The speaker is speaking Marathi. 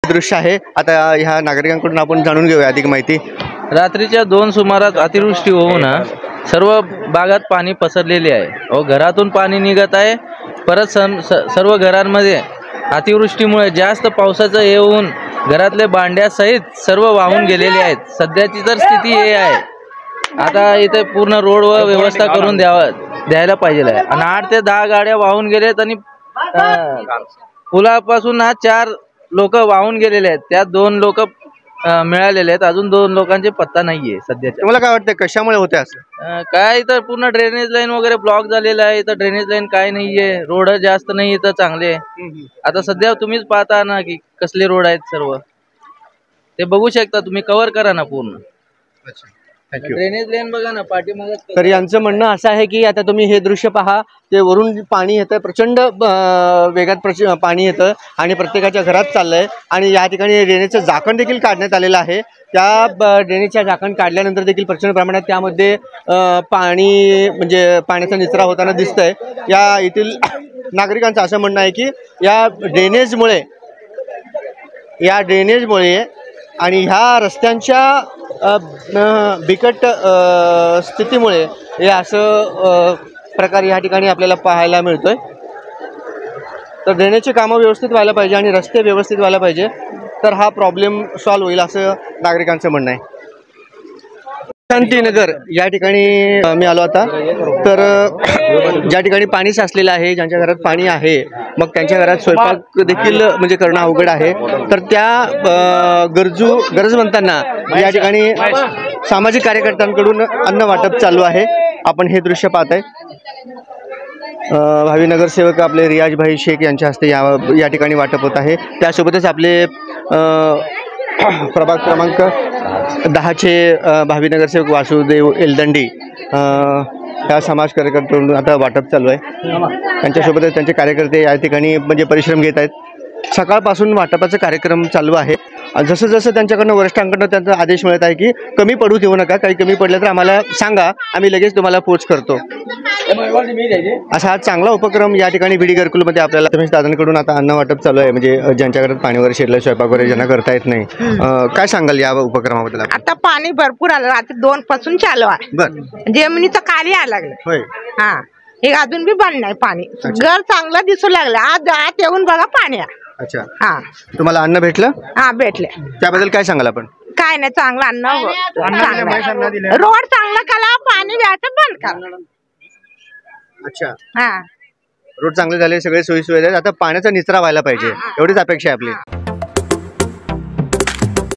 दृश्य आहे। आता ह्या नागरिकांकडून आपण जाणून घेऊया अधिक माहिती। रात्रीच्या 2 सुमारास अतिवृष्टी होऊन सर्व भागात पाणी पसरलेले आहे व घरातून पाणी निघत आहे। परत सर्व घरांमध्ये अतिवृष्टीमुळे जास्त पावसाचं येऊन घरातले भांड्यासहित सर्व वाहून गेलेले आहेत। सध्याची तर स्थिती हे आहे। आता इथे पूर्ण रोड व व्यवस्था करून द्यायला पाहिजे आहे। आणि 8 ते 10 गाड्या वाहून गेलेत आणि पुलापासून 4 लोक वाहून गेलेले आहेत। त्यात 2 लोक मिळालेले आहेत। अजून 2 लोकांचे पत्ता नाहीये सध्या। तुम्हाला काय वाटतं कशामुळे होते असं? काय तर पूर्ण ड्रेनेज लाईन वगैरे ब्लॉक झालेला आहे। तर ड्रेनेज लाईन काय नाहीये, रोड जास्त नाही तर चांगले। आता सध्या तुम्हीच पाहता ना की कसले रोड आहेत सर्व, ते बघू शकता तुम्ही, कव्हर करा ना पूर्ण। ड्रेनेज लाईन बघा ना पाठीमागे। तर यांचं म्हणणं असं आहे की आता तुम्ही हे दृश्य पहा, ते वरून पाणी येतं, प्रचंड वेगात पाणी येतं आणि प्रत्येकाच्या घरात चाललंय। आणि या ठिकाणी ड्रेनेजचं झाकण देखील काढण्यात आलेलं आहे। त्या ड्रेनेजच्या झाकण काढल्यानंतर देखील प्रचंड प्रमाणात त्यामध्ये पाणी म्हणजे पाण्याचा निचरा होताना दिसतंय। या येथील नागरिकांचं असं म्हणणं आहे की या ड्रेनेजमुळे आणि ह्या रस्त्यांच्या बिकट स्थितीमुळे हे असं प्रकार या ठिकाणी आपल्याला पाहायला मिळतोय। तर ड्रेनेजची कामं व्यवस्थित व्हायला पाहिजे आणि रस्ते व्यवस्थित व्हायला पाहिजे, तर हा प्रॉब्लेम सॉल्व्ह होईल असं नागरिकांचं म्हणणं आहे। शांतीनगर या ठिकाणी मी आलो आता। तर ज्या ठिकाणी पाणी साचलेलं आहे, ज्यांच्या घरात पाणी आहे, मग त्यांच्या घरात स्वयंपाक देखील म्हणजे करणं अवघड आहे। तर त्या गरजवंतांना या ठिकाणी सामाजिक कार्यकर्त्यांकडून अन्न वाटप चालू आहे। आपण हे दृश्य पाहताय। भावी नगरसेवक आपले रियाज भाई शेख यांच्या हस्ते या ठिकाणी वाटप होत आहे। त्यासोबतच आपले प्रभाग क्रमांक 10चे भावी नगरसेवक वासुदेव एलदंडी ह्या समाज कार्यकर्त्यांकडून आता वाटप चालू आहे। त्यांच्यासोबतच त्यांचे कार्यकर्ते या ठिकाणी म्हणजे परिश्रम घेत आहेत। सकाळपासून वाटपाचा कार्यक्रम चालू आहे। जसं जसं त्यांच्याकडनं वरिष्ठांकडनं त्यांचा आदेश मिळत आहे की कमी पडू देऊ नका, काही कमी पडलं तर आम्हाला सांगा, आम्ही लगेच तुम्हाला पोच करतो। असा हा चांगला उपक्रम या ठिकाणी बीडी घरकुलमध्ये आपल्याला रमेश दादांकडून आता अन्न वाटप चालू आहे। म्हणजे ज्यांच्या घरात पाणी वगैरे शिरलं, स्वयंपाक वगैरे ज्यांना करता येत नाही, काय सांगाल या उपक्रमाबद्दल? आता पाणी भरपूर आलं, रात्री 2 पासून चालू आहे। बरं, जमिनीचं खाली यायला लागलं। होय, हा, हे अजून बी बंद नाही पाणी। घर चांगलं दिसू लागलं। आज आत येऊन बघा पाणी आहे। अच्छा, हा, तुम्हाला अन्न भेटलं? हा, भेटलं। त्याबद्दल काय सांगाल आपण? काय नाही, चांगलं अन्न, रोड चांगला केला, पाणी द्यायचं बंद करा। अच्छा, हा, रोड चांगले झाले, सगळे सोयी सुविधा, आता पाण्याचा निचरा व्हायला पाहिजे, एवढीच अपेक्षा आहे आपली।